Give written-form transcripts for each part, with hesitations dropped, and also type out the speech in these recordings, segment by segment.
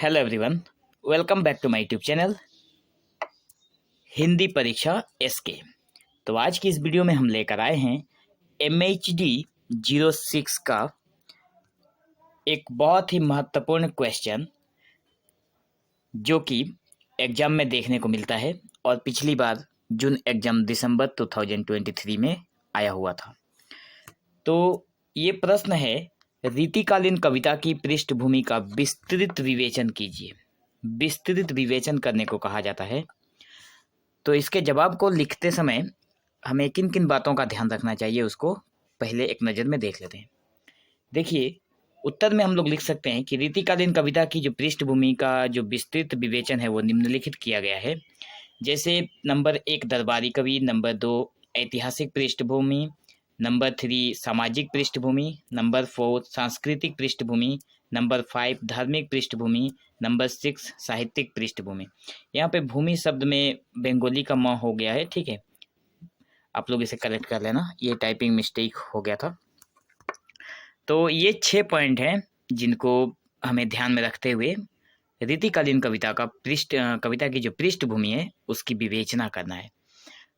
Hello everyone, welcome back to my YouTube channel Hindi Pariksha SK. तो आज की इस वीडियो में हम लेकर आए हैं MHD 06 का एक बहुत ही महत्वपूर्ण क्वेश्चन जो कि एग्जाम में देखने को मिलता है और पिछली बार जून एग्जाम दिसंबर 2023 में आया हुआ था। तो ये प्रश्न है, रीतिकालीन कविता की पृष्ठभूमि का विस्तृत विवेचन कीजिए। विस्तृत विवेचन करने को कहा जाता है। तो इसके जवाब को लिखते समय हमें किन किन बातों का ध्यान रखना चाहिए उसको पहले एक नज़र में देख लेते हैं। देखिए, उत्तर में हम लोग लिख सकते हैं कि रीतिकालीन कविता की जो पृष्ठभूमि का जो विस्तृत विवेचन है वो निम्नलिखित किया गया है। जैसे नंबर 1 दरबारी कवि, नंबर 2 ऐतिहासिक पृष्ठभूमि, नंबर 3 सामाजिक पृष्ठभूमि, नंबर 4 सांस्कृतिक पृष्ठभूमि, नंबर 5 धार्मिक पृष्ठभूमि, नंबर 6 साहित्यिक पृष्ठभूमि। यहाँ पे भूमि शब्द में बंगाली का म हो गया है, ठीक है, आप लोग इसे करेक्ट कर लेना, ये टाइपिंग मिस्टेक हो गया था। तो ये 6 पॉइंट हैं जिनको हमें ध्यान में रखते हुए रीतिकालीन कविता की जो पृष्ठभूमि है उसकी विवेचना करना है।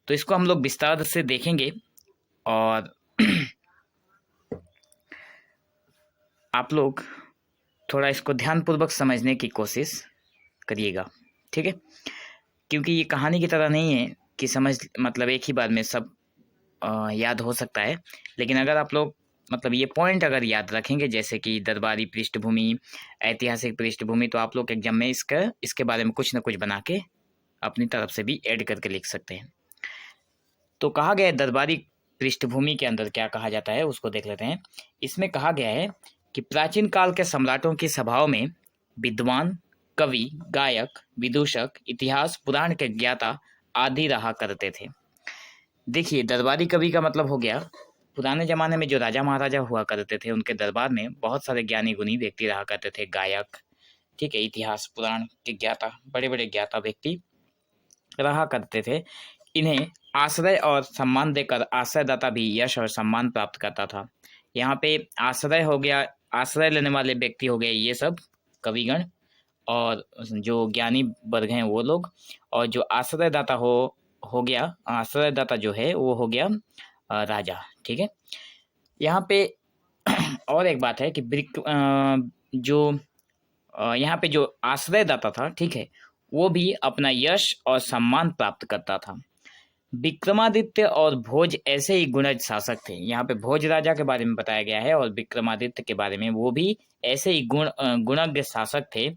तो इसको हम लोग विस्तार से देखेंगे और आप लोग थोड़ा इसको ध्यानपूर्वक समझने की कोशिश करिएगा, ठीक है, क्योंकि ये कहानी की तरह नहीं है कि मतलब एक ही बार में सब याद हो सकता है। लेकिन अगर आप लोग मतलब ये पॉइंट अगर याद रखेंगे, जैसे कि दरबारी पृष्ठभूमि, ऐतिहासिक पृष्ठभूमि, तो आप लोग एग्जाम में इसके बारे में कुछ ना कुछ बना के अपनी तरफ से भी ऐड करके लिख सकते हैं। तो कहा गया है दरबारी पृष्ठभूमि के अंदर क्या कहा जाता है उसको देख लेते हैं। इसमें कहा गया है कि प्राचीन काल के सम्राटों की सभाओं में विद्वान, कवि, गायक, विदूषक, इतिहास, पुराण के ज्ञाता आदि रहा करते थे। देखिए, दरबारी कवि का मतलब हो गया पुराने जमाने में जो राजा महाराजा हुआ करते थे उनके दरबार में बहुत सारे ज्ञानी गुणी व्यक्ति रहा करते थे। गायक, ठीक है, इतिहास पुराण के ज्ञाता, बड़े बड़े ज्ञाता व्यक्ति रहा करते थे। इन्हें आश्रय और सम्मान देकर आश्रयदाता भी यश और सम्मान प्राप्त करता था। यहाँ पे आश्रय हो गया, आश्रय लेने वाले व्यक्ति हो गए ये सब कविगण, और जो ज्ञानी वर्ग हैं वो लोग, और जो आश्रयदाता हो गया, आश्रयदाता जो है वो हो गया राजा, ठीक है। यहाँ पे और एक बात है कि यहाँ पे जो आश्रयदाता था, ठीक है, वो भी अपना यश और सम्मान प्राप्त करता था। विक्रमादित्य और भोज ऐसे ही गुणज शासक थे। यहाँ पे भोज राजा के बारे में बताया गया है और विक्रमादित्य के बारे में, वो भी ऐसे ही गुणज्ञ शासक थे।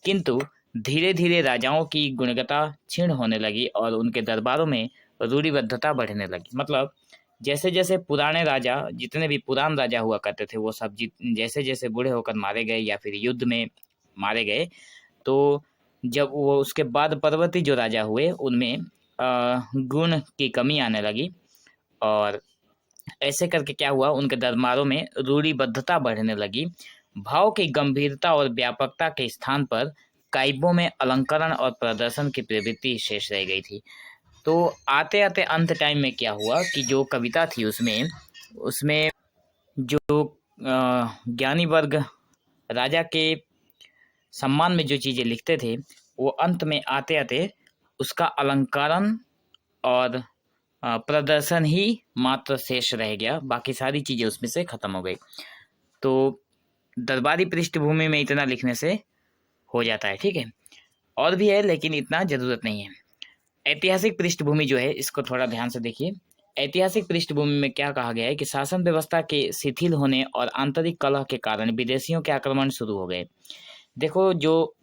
किंतु धीरे धीरे राजाओं की गुणवत्ता क्षीण होने लगी और उनके दरबारों में रूढ़िबद्धता बढ़ने लगी। मतलब जैसे जैसे पुराने राजा, जितने भी पुरान राजा हुआ करते थे, वो सब जैसे जैसे बूढ़े होकर मारे गए या फिर युद्ध में मारे गए, तो जब वो उसके बाद परवर्ती जो राजा हुए उनमें गुण की कमी आने लगी और ऐसे करके क्या हुआ, उनके दरबारों में रूढ़िबद्धता बढ़ने लगी। भाव की गंभीरता और व्यापकता के स्थान पर काव्यों में अलंकरण और प्रदर्शन की प्रवृत्ति शेष रह गई थी। तो आते आते अंत टाइम में क्या हुआ कि जो कविता थी उसमें जो ज्ञानी वर्ग राजा के सम्मान में जो चीज़ें लिखते थे वो अंत में आते आते उसका अलंकरण और प्रदर्शन ही मात्र शेष रह गया, बाकी सारी चीज़ें उसमें से खत्म हो गई। तो दरबारी पृष्ठभूमि में इतना लिखने से हो जाता है, ठीक है, और भी है लेकिन इतना ज़रूरत नहीं है। ऐतिहासिक पृष्ठभूमि जो है इसको थोड़ा ध्यान से देखिए। ऐतिहासिक पृष्ठभूमि में क्या कहा गया है कि शासन व्यवस्था के शिथिल होने और आंतरिक कलह के कारण विदेशियों के आक्रमण शुरू हो गए। देखो, जो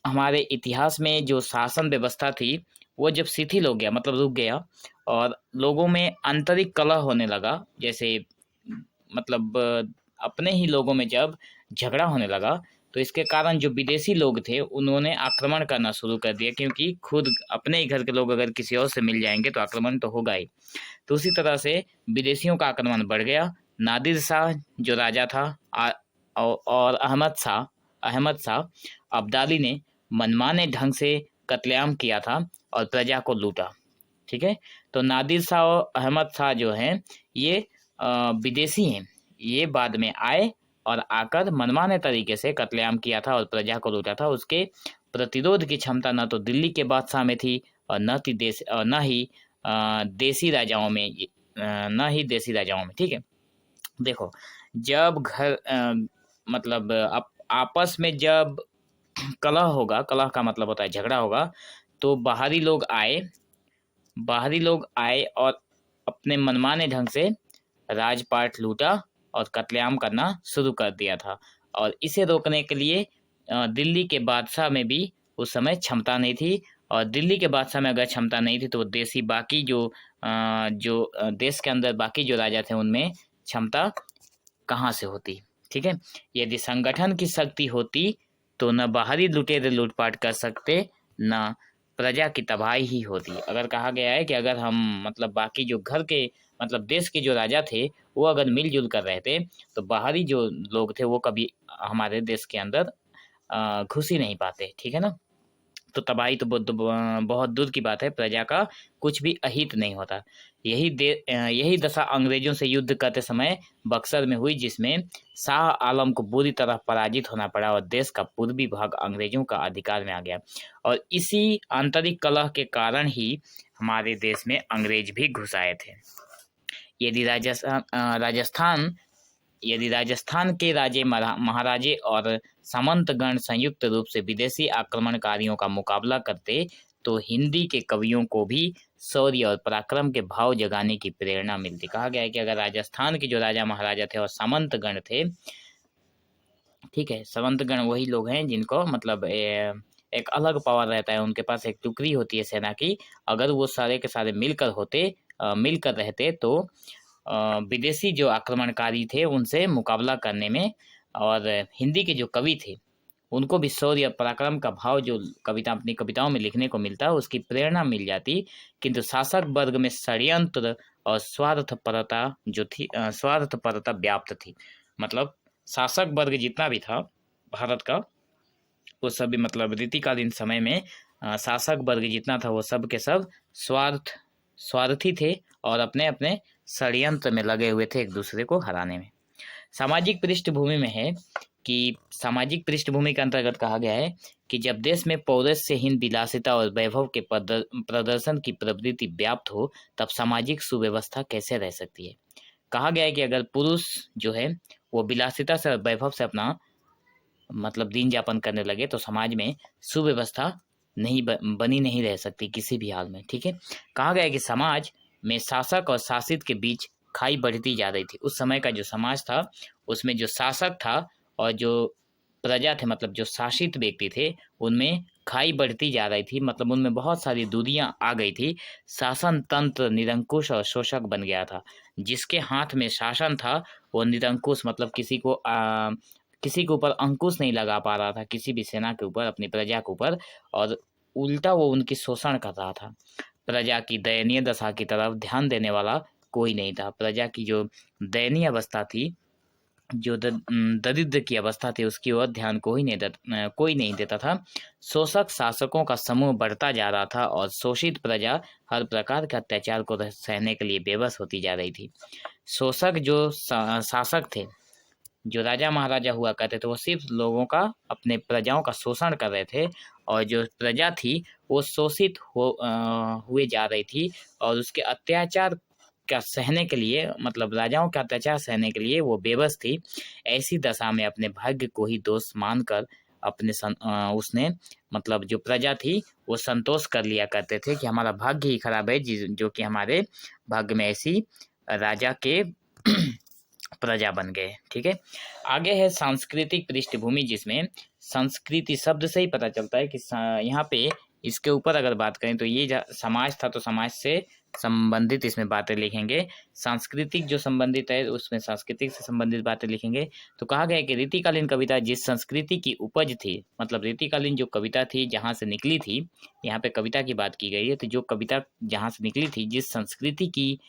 हमारे इतिहास में जो शासन व्यवस्था थी वो जब शिथिल हो गया, मतलब रुक गया, और लोगों में आंतरिक कलह होने लगा, जैसे मतलब अपने ही लोगों में जब झगड़ा होने लगा, तो इसके कारण जो विदेशी लोग थे उन्होंने आक्रमण करना शुरू कर दिया, क्योंकि खुद अपने ही घर के लोग अगर किसी और से मिल जाएंगे तो आक्रमण तो होगा ही। तो उसी तरह से विदेशियों का आक्रमण बढ़ गया। नादिर शाह जो राजा था और अहमद शाह अब्दाली ने मनमाने ढंग से कत्लेआम किया था और प्रजा को लूटा, ठीक है। तो नादिर शाह और अहमद शाह जो हैं ये विदेशी हैं, ये बाद में आए और आकर मनमाने तरीके से कत्लेआम किया था और प्रजा को लूटा था। उसके प्रतिरोध की क्षमता न तो दिल्ली के बादशाह में थी और न ही देसी राजाओं में, न ही देसी राजाओं में। ठीक है, देखो जब मतलब आपस में जब कलह होगा, कलह का मतलब होता है झगड़ा होगा, तो बाहरी लोग आए और अपने मनमाने ढंग से राजपाट लूटा और कत्लेआम करना शुरू कर दिया था। और इसे रोकने के लिए दिल्ली के बादशाह में भी उस समय क्षमता नहीं थी, और दिल्ली के बादशाह में अगर क्षमता नहीं थी तो देसी बाकी जो देश के अंदर बाकी जो राजा थे उनमें क्षमता कहाँ से होती। ठीक है, यदि संगठन की शक्ति होती तो न बाहरी लुटेरे लूटपाट कर सकते, न प्रजा की तबाही ही होती। अगर कहा गया है कि अगर हम मतलब बाकी जो घर के मतलब देश के जो राजा थे वो अगर मिलजुल कर रहते तो बाहरी जो लोग थे वो कभी हमारे देश के अंदर घुस ही नहीं पाते। ठीक है ना, तो तबाही तो बहुत दूर की बात है, प्रजा का कुछ भी अहित नहीं होता। यही दशा अंग्रेजों से युद्ध करते समय बक्सर में हुई, जिसमें शाह आलम को बुरी तरह पराजित होना पड़ा और देश का पूर्वी भाग अंग्रेजों का अधिकार में आ गया। और इसी आंतरिक कलह के कारण ही हमारे देश में अंग्रेज भी घुस आए थे। यदि राजस्थान के राजे महाराजे और सामंतगण संयुक्त रूप से विदेशी आक्रमणकारियों का मुकाबला करते तो हिंदी के कवियों को भी शौर्य और पराक्रम के भाव जगाने की प्रेरणा मिलती। कहा गया है कि अगर राजस्थान के जो राजा महाराजा थे और सामंतगण थे, ठीक है, सामंतगण वही लोग हैं जिनको मतलब एक अलग पावर रहता है, उनके पास एक टुकड़ी होती है सेना की। अगर वो सारे के सारे मिलकर रहते तो विदेशी जो आक्रमणकारी थे उनसे मुकाबला करने में, और हिंदी के जो कवि थे उनको भी शौर्य पराक्रम का भाव जो अपनी कविताओं में लिखने को मिलता, उसकी प्रेरणा मिल जाती। किंतु शासक वर्ग में षड्यंत्र और स्वार्थपरता व्याप्त थी। मतलब शासक वर्ग जितना भी था भारत का, वो सभी मतलब रीतिकालीन समय में शासक वर्ग जितना था वो सब के सब स्वार्थी थे और अपने अपने षड्यंत्र में लगे हुए थे एक दूसरे को हराने में। सामाजिक पृष्ठभूमि में है कि सामाजिक पृष्ठभूमि के अंतर्गत कहा गया है कि जब देश में पौरुषहीन विलासिता और वैभव के प्रदर्शन की प्रवृत्ति व्याप्त हो तब सामाजिक सुव्यवस्था कैसे रह सकती है। कहा गया है कि अगर पुरुष जो है वो विलासिता से और वैभव से अपना मतलब दिन यापन करने लगे तो समाज में सुव्यवस्था बनी नहीं रह सकती किसी भी हाल में। ठीक है, कहा गया है कि समाज में शासक और शासित के बीच खाई बढ़ती जा रही थी। उस समय का जो समाज था उसमें जो शासक था और जो प्रजा थे मतलब जो शासित व्यक्ति थे उनमें खाई बढ़ती जा रही थी, मतलब उनमें बहुत सारी दूरियां आ गई थी। शासन तंत्र निरंकुश और शोषक बन गया था। जिसके हाथ में शासन था वो निरंकुश मतलब किसी के ऊपर अंकुश नहीं लगा पा रहा था, किसी भी सेना के ऊपर, अपनी प्रजा के ऊपर, और उल्टा वो उनकी शोषण कर रहा था। प्रजा की दयनीय दशा की तरफ ध्यान देने वाला कोई नहीं था। प्रजा की जो दयनीय अवस्था थी, जो दरिद्र की अवस्था थी, उसकी ओर ध्यान कोई नहीं देता था। शोषक शासकों का समूह बढ़ता जा रहा था और शोषित प्रजा हर प्रकार के अत्याचार को सहने के लिए बेबस होती जा रही थी। शोषक जो शासक थे, जो राजा महाराजा हुआ करते थे, वो सिर्फ लोगों का, अपने प्रजाओं का शोषण कर रहे थे, और जो प्रजा थी वो शोषित हुए जा रही थी और उसके अत्याचार का सहने के लिए, मतलब राजाओं का अत्याचार सहने के लिए वो बेबस थी। ऐसी दशा में अपने भाग्य को ही दोष मानकर उसने मतलब जो प्रजा थी वो संतोष कर लिया करते थे कि हमारा भाग्य ही खराब है जो कि हमारे भाग्य में ऐसी राजा के प्रजा बन गए। ठीक है, आगे है सांस्कृतिक पृष्ठभूमि, जिसमें संस्कृति शब्द से ही पता चलता है कि यहाँ पे इसके ऊपर अगर बात करें तो ये समाज था तो समाज से संबंधित इसमें बातें लिखेंगे। सांस्कृतिक जो संबंधित है उसमें सांस्कृतिक से संबंधित बातें लिखेंगे। तो कहा गया है कि रीतिकालीन कविता जिस संस्कृति की उपज थी, मतलब रीतिकालीन जो कविता थी जहाँ से निकली थी, यहाँ पे कविता की बात की गई है, तो जो कविता जहाँ से निकली थी, जिस संस्कृति की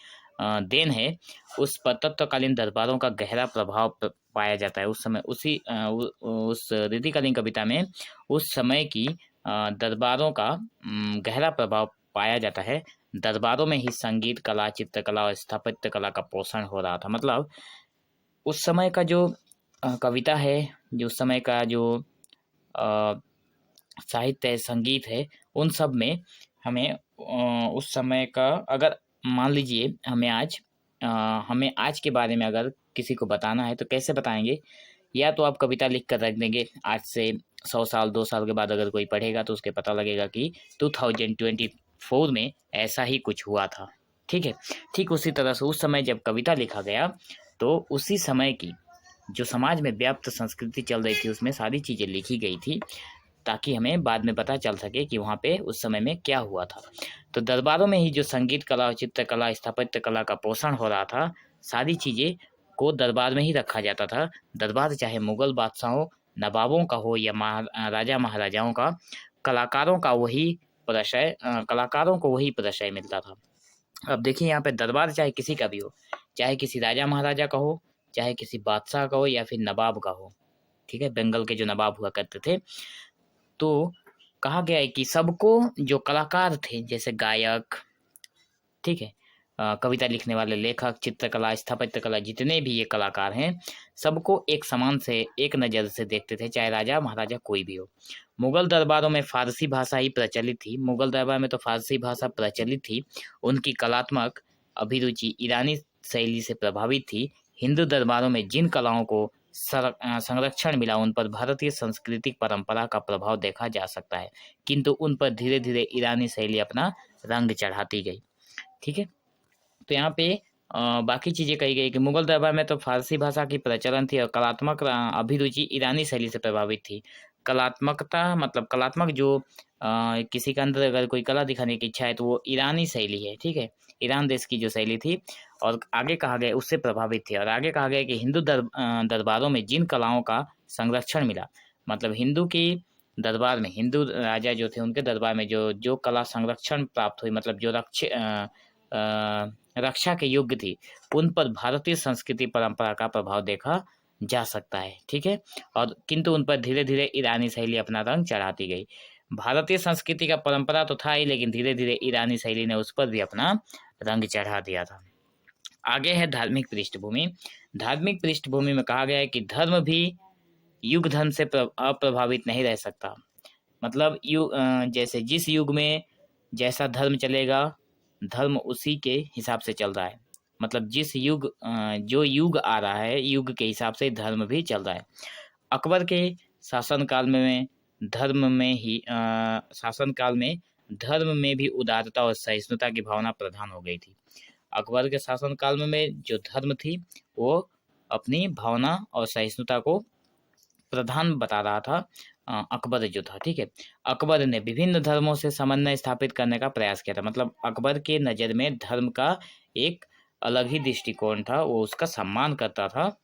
देन है, उस पर तत्कालीन दरबारों का गहरा प्रभाव पाया जाता है। उस समय उस रीतिकालीन कविता में उस समय की दरबारों का गहरा प्रभाव पाया जाता है। दरबारों में ही संगीत कला, चित्रकला और स्थापत्य कला का पोषण हो रहा था। मतलब उस समय का जो कविता है, जो उस समय का जो साहित्य है, संगीत है, उन सब में हमें उस समय का, अगर मान लीजिए हमें आज के बारे में अगर किसी को बताना है तो कैसे बताएंगे? या तो आप कविता लिख कर रख देंगे, आज से 100 साल 2 साल के बाद अगर कोई पढ़ेगा तो उसके पता लगेगा कि 2024 में ऐसा ही कुछ हुआ था। ठीक है, ठीक उसी तरह से उस समय जब कविता लिखा गया तो उसी समय की जो समाज में व्याप्त संस्कृति चल रही थी उसमें सारी चीज़ें लिखी गई थी, ताकि हमें बाद में पता चल सके कि वहाँ पे उस समय में क्या हुआ था। तो दरबारों में ही जो संगीत कला और चित्रकला, स्थापत्य कला का पोषण हो रहा था, सारी चीज़ें को दरबार में ही रखा जाता था। दरबार चाहे मुगल बादशाहों, नवाबों का हो या राजा महाराजाओं का, कलाकारों को वही प्रशय मिलता था। अब देखिए यहाँ पे दरबार चाहे किसी का भी हो, चाहे किसी राजा महाराजा का हो, चाहे किसी बादशाह का हो या फिर नवाब का हो, ठीक है, बंगाल के जो नवाब हुआ करते थे, तो कहा गया है कि सबको, जो कलाकार थे जैसे गायक, ठीक है, कविता लिखने वाले लेखक, चित्रकला, स्थापत्य कला, जितने भी ये कलाकार हैं, सबको एक समान से, एक नज़र से देखते थे, चाहे राजा महाराजा कोई भी हो। मुगल दरबारों में फारसी भाषा ही प्रचलित थी, मुगल दरबार में तो फारसी भाषा प्रचलित थी। उनकी कलात्मक अभिरुचि ईरानी शैली से प्रभावित थी। हिंदू दरबारों में जिन कलाओं को संरक्षण मिला उन पर भारतीय सांस्कृतिक परंपरा का प्रभाव देखा जा सकता है, किंतु उन पर धीरे धीरे ईरानी शैली अपना रंग चढ़ाती गई। ठीक है, तो यहाँ पे बाकी चीज़ें कही गई कि मुगल दरबार में तो फारसी भाषा की प्रचलन थी और कलात्मक अभिरुचि ईरानी शैली से प्रभावित थी। कलात्मकता मतलब कलात्मक जो किसी के अंदर अगर कोई कला दिखाने की इच्छा है तो वो ईरानी शैली है। ठीक है, ईरान देश की जो शैली थी, और आगे कहा गया उससे प्रभावित थी। और आगे कहा गया कि हिंदू दरबारों में जिन कलाओं का संरक्षण मिला, मतलब हिंदू की दरबार में, हिंदू राजा जो थे उनके दरबार में जो जो कला संरक्षण प्राप्त हुई, मतलब जो रक्षा के योग्य थी, उन पर भारतीय संस्कृति परंपरा का प्रभाव देखा जा सकता है। ठीक है, और किंतु उन पर धीरे धीरे ईरानी शैली अपना रंग चढ़ाती गई। भारतीय संस्कृति का परंपरा तो था ही, लेकिन धीरे धीरे ईरानी शैली ने उस पर भी अपना रंग चढ़ा दिया था। आगे है धार्मिक पृष्ठभूमि। धार्मिक पृष्ठभूमि में कहा गया है कि धर्म भी युग धर्म से अप्रभावित नहीं रह सकता। मतलब जैसे जिस युग में जैसा धर्म चलेगा, धर्म उसी के हिसाब से चल रहा है। मतलब जिस युग जो युग आ रहा है, युग के हिसाब से धर्म भी चल रहा है। अकबर के शासनकाल में धर्म में भी उदारता और सहिष्णुता की भावना प्रधान हो गई थी। अकबर के शासनकाल में जो धर्म थी वो अपनी भावना और सहिष्णुता को प्रधान बता रहा था, अकबर जो था। ठीक है, अकबर ने विभिन्न धर्मों से समन्वय स्थापित करने का प्रयास किया था। मतलब अकबर के नज़र में धर्म का एक अलग ही दृष्टिकोण था, वो उसका सम्मान करता था।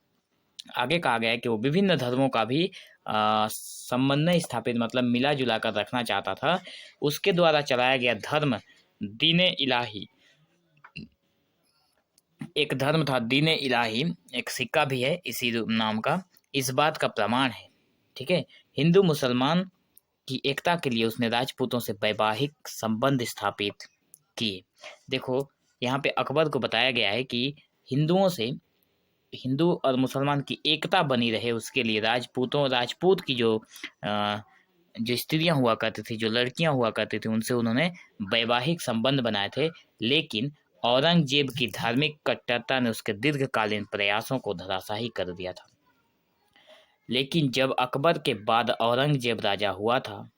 आगे कहा गया है कि वो विभिन्न धर्मों का भी समन्वय स्थापित, मतलब मिला जुला कर रखना चाहता था। उसके द्वारा चलाया गया धर्म दीन इलाही, एक धर्म था दीन इलाही, एक सिक्का भी है इसी नाम का, इस बात का प्रमाण है। ठीक है, हिंदू मुसलमान की एकता के लिए उसने राजपूतों से वैवाहिक संबंध स्थापित किए। देखो यहाँ पे अकबर को बताया गया है कि हिंदुओं से, हिंदू और मुसलमान की एकता बनी रहे, उसके लिए राजपूत की जो स्त्रियां हुआ करती थी, जो लड़कियां हुआ करती थी, उनसे उन्होंने वैवाहिक संबंध बनाए थे। लेकिन औरंगजेब की धार्मिक कट्टरता ने उसके दीर्घकालीन प्रयासों को धराशायी कर दिया था। लेकिन जब अकबर के बाद औरंगजेब राजा हुआ था,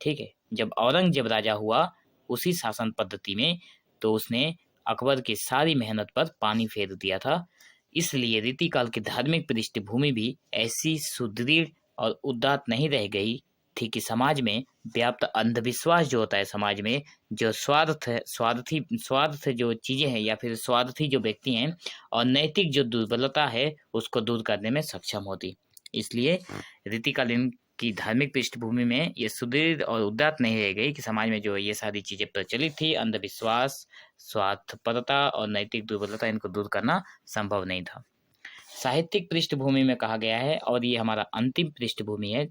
ठीक है, जब औरंगजेब राजा हुआ उसी शासन पद्धति में, तो उसने अकबर की सारी मेहनत पर पानी फेर दिया था। इसलिए रीतिकाल की धार्मिक पृष्ठभूमि भी ऐसी सुदृढ़ और उदात्त नहीं रह गई थी कि समाज में व्याप्त अंधविश्वास जो होता है, समाज में जो स्वार्थ जो चीजें हैं या फिर स्वार्थी जो व्यक्ति हैं और नैतिक जो दुर्बलता है उसको दूर करने में सक्षम होती। इसलिए रीतिकालीन की धार्मिक पृष्ठभूमि में ये सुदृढ़ और उदात्त नहीं रह गई कि समाज में जो ये सारी चीजें प्रचलित थी, अंधविश्वास, स्वार्थपरता और नैतिक दुर्बलता, इनको दूर करना संभव नहीं था। साहित्यिक पृष्ठभूमि में कहा गया है, और ये हमारा अंतिम पृष्ठभूमि है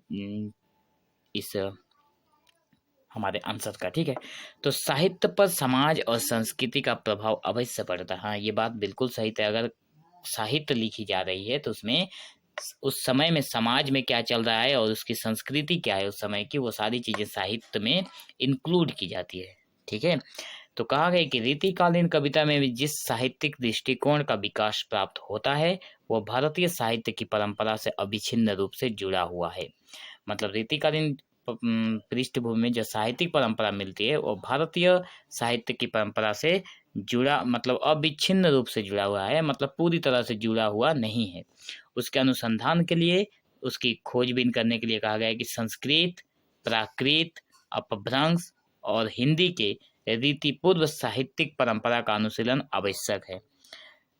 इस हमारे आंसर का। ठीक है, तो साहित्य पर समाज और संस्कृति का प्रभाव अवश्य पड़ता है। हाँ, ये बात बिल्कुल सही है। अगर साहित्य लिखी जा रही है तो उसमें उस समय में समाज में क्या चल रहा है और उसकी संस्कृति क्या है उस समय की, वो सारी चीज़ें साहित्य में इंक्लूड की जाती है। ठीक है, तो कहा गया कि रीतिकालीन कविता में भी जिस साहित्यिक दृष्टिकोण का विकास प्राप्त होता है वो भारतीय साहित्य की परंपरा से अविच्छिन्न रूप से जुड़ा हुआ है। मतलब रीतिकालीन पृष्ठभूमि में जो साहित्यिक परंपरा मिलती है वो भारतीय साहित्य की परंपरा से जुड़ा, मतलब अविच्छिन्न रूप से जुड़ा हुआ है, मतलब पूरी तरह से जुड़ा हुआ नहीं है। उसके अनुसंधान के लिए, उसकी खोजबीन करने के लिए कहा गया है कि संस्कृत, प्राकृत, अपभ्रंश और हिंदी के रीतिपूर्व साहित्यिक परंपरा का अनुशीलन आवश्यक है।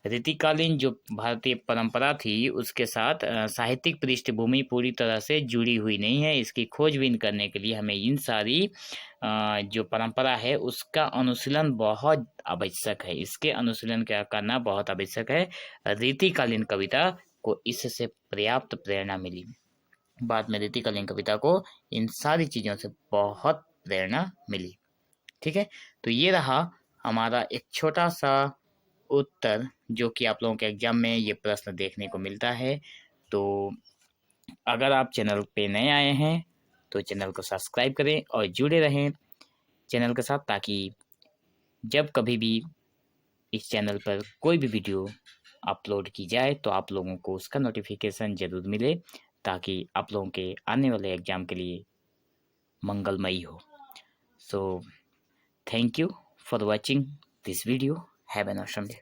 रीतिकालीन जो भारतीय परंपरा थी उसके साथ साहित्यिक पृष्ठभूमि पूरी तरह से जुड़ी हुई नहीं है। इसकी खोजबीन करने के लिए हमें इन सारी जो परंपरा है उसका अनुशीलन बहुत आवश्यक है। इसके अनुशीलन क्या करना बहुत आवश्यक है। रीतिकालीन कविता को इससे पर्याप्त प्रेरणा मिली। बाद में रीतिकालीन कविता को इन सारी चीज़ों से बहुत प्रेरणा मिली। ठीक है, तो ये रहा हमारा एक छोटा सा उत्तर जो कि आप लोगों के एग्जाम में ये प्रश्न देखने को मिलता है। तो अगर आप चैनल पे नए आए हैं तो चैनल को सब्सक्राइब करें और जुड़े रहें चैनल के साथ, ताकि जब कभी भी इस चैनल पर कोई भी वीडियो अपलोड की जाए तो आप लोगों को उसका नोटिफिकेशन ज़रूर मिले, ताकि आप लोगों के आने वाले एग्ज़ाम के लिए मंगलमयी हो। So thank you for watching this video. Have an awesome day.